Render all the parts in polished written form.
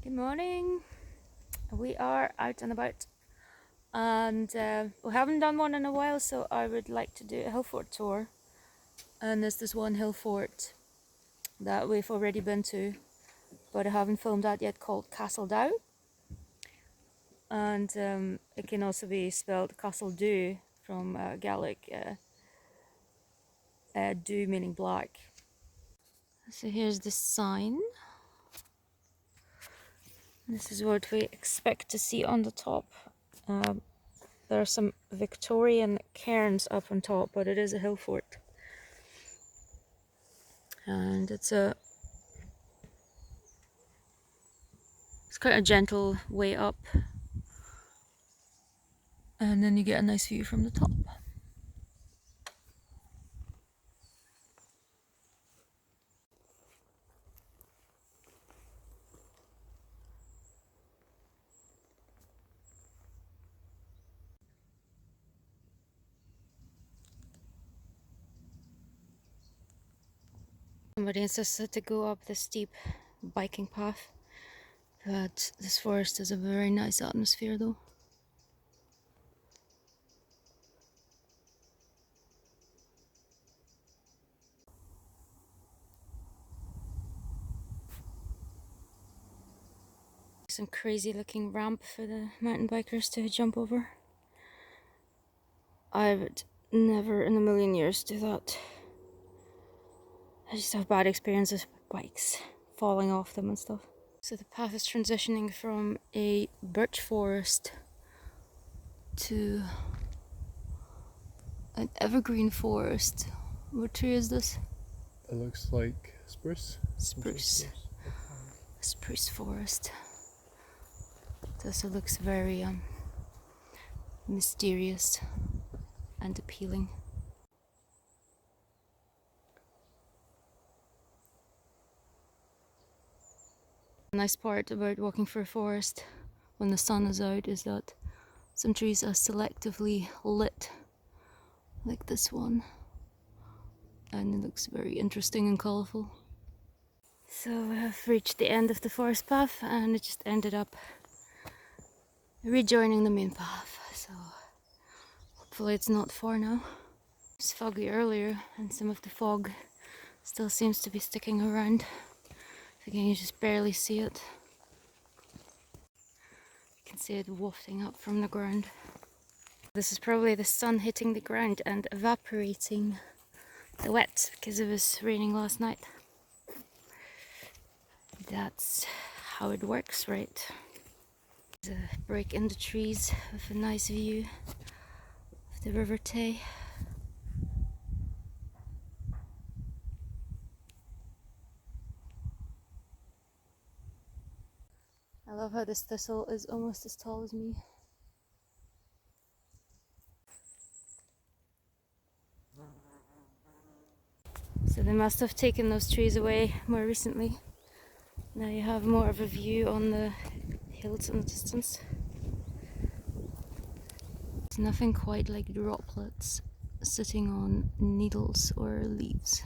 Good morning. We are out and about, and we haven't done one in a while, so I would like to do a Hillfort tour. And there's this one Hillfort that we've already been to, but I haven't filmed that yet, called Caisteal Dubh. And it can also be spelled Caisteal Dubh from Gaelic, Dubh meaning black. So here's the sign. This is what we expect to see on the top. There are some Victorian cairns up on top, but it is a hill fort. And it's quite a gentle way up. And then you get a nice view from the top. Somebody insisted to go up the steep biking path, but this forest has a very nice atmosphere though. Some crazy looking ramp for the mountain bikers to jump over. I would never in a million years do that. I just have bad experiences with bikes, falling off them and stuff. So the path is transitioning from a birch forest to an evergreen forest. What tree is this? It looks like spruce. Spruce. A spruce forest. It also looks very mysterious and appealing. The nice part about walking through a forest when the sun is out is that some trees are selectively lit, like this one, and it looks very interesting and colourful. So we have reached the end of the forest path, and it just ended up rejoining the main path, so hopefully it's not far now. It was foggy earlier, and some of the fog still seems to be sticking around. So you can just barely see it. You can see it wafting up from the ground. This is probably the sun hitting the ground and evaporating the wet because it was raining last night. That's how it works, right? There's a break in the trees with a nice view of the River Tay. I love how this thistle is almost as tall as me. So they must have taken those trees away more recently. Now you have more of a view on the hills in the distance. It's nothing quite like droplets sitting on needles or leaves.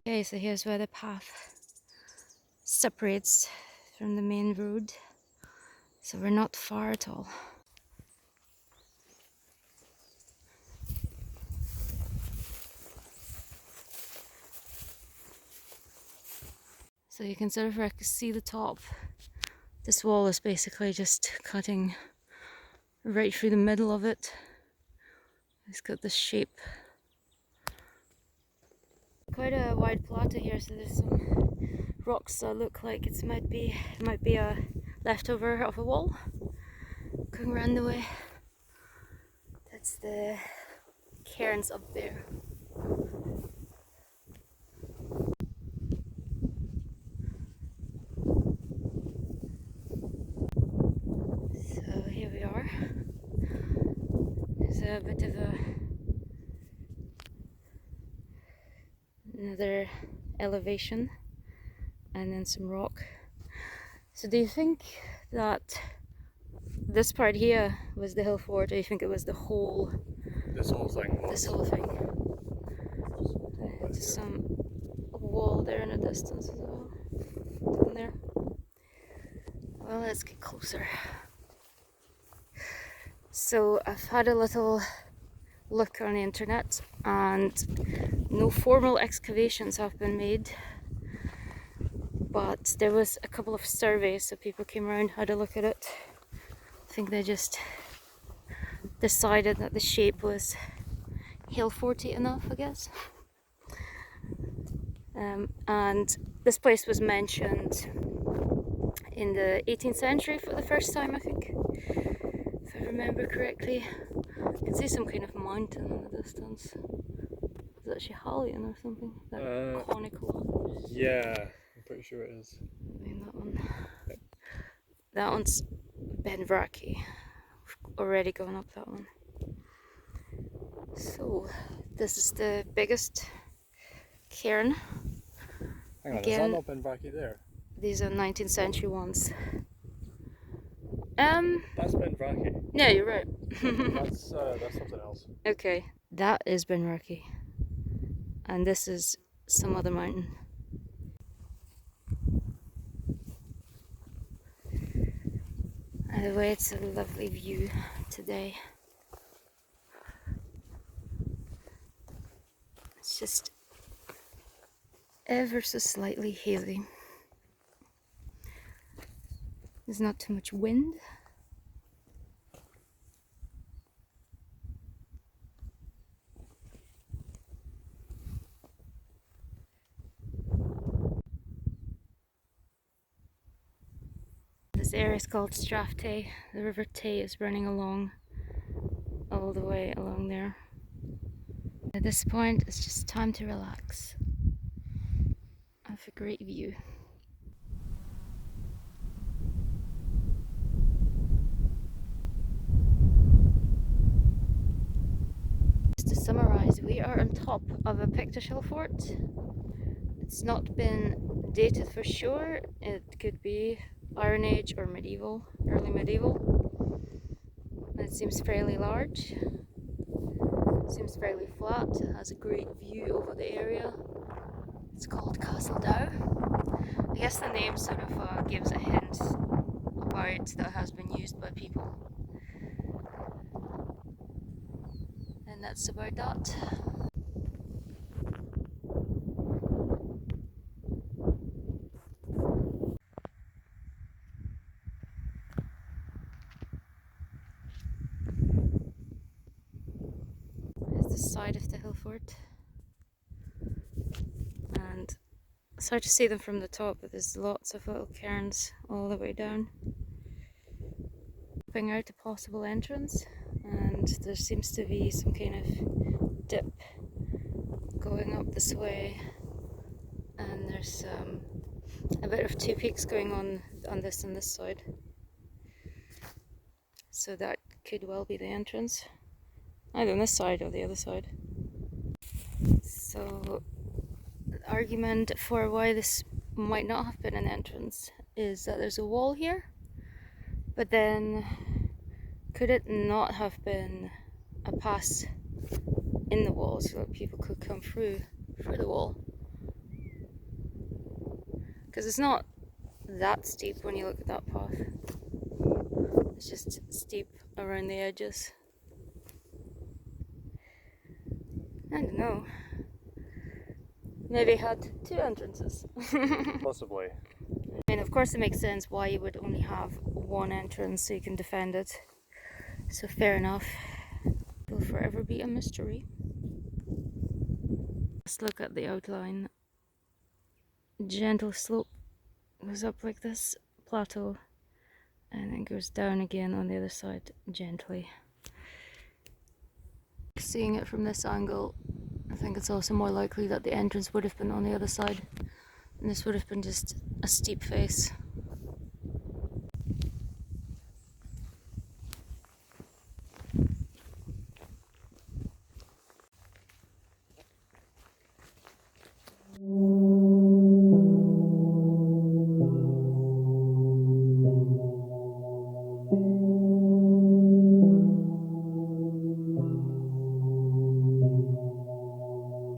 Okay, so here's where the path separates from the main road. So we're not far at all. So you can sort of see the top. This wall is basically just cutting right through the middle of it. It's got this shape. Quite a wide plateau here, so there's some rocks that look like it might be a leftover of a wall going around the way. That's the cairns up there. So here we are. There's a bit of another elevation and then some rock. So do you think that this part here was the Hillfort, or do you think it was the whole This whole thing was. this whole thing? distance as well. Down there. Well, let's get closer. So I've had a little look on the internet, and no formal excavations have been made, but there was a couple of surveys, so people came around, had a look at it. I think they just decided that the shape was Hillforty enough, I guess. And this place was mentioned in the 18th century for the first time, I think, if I remember correctly. I can see some kind of mountain in the distance. Is that Schiehallion or something? That conical one? Yeah, I'm pretty sure it is. I mean, that one. Yep. That one's Benvraki. We've already gone up that one. So, this is the biggest cairn. Hang on, Again, is that not Benvraki there? These are 19th century ones. That's Benvraki. Yeah, you're right. That's something else. Okay, that is Benvraki. And this is some other mountain. Anyway, it's a lovely view today. It's just ever so slightly hazy. There's not too much wind. This area is called Strathtay. The River Tay is running along all the way along there. At this point, it's just time to relax. I have a great view. Just to summarise, we are on top of a Pictish Hillfort. It's not been dated for sure. It could be Iron Age or medieval, early medieval. It seems fairly large. It seems fairly flat. It has a great view over the area. It's called Caisteal Dubh. I guess the name sort of gives a hint about that it has been used by people. And that's about that. There's the side of the Hillfort. And it's hard to see them from the top, but there's lots of little cairns all the way down. Mapping out a possible entrance, and there seems to be some kind of dip going up this way, and there's a bit of two peaks going on this and this side, so that could well be the entrance, either on this side or the other side. So the argument for why this might not have been an entrance is that there's a wall here, but then could it not have been a pass in the wall so that people could come through the wall? Because it's not that steep when you look at that path. It's just steep around the edges. I don't know. Maybe it had two entrances. Possibly. I mean, of course it makes sense why you would only have one entrance so you can defend it. So fair enough. It'll forever be a mystery. Let's look at the outline. Gentle slope goes up like this, plateau, and then goes down again on the other side gently. Seeing it from this angle, I think it's also more likely that the entrance would have been on the other side, and this would have been just a steep face.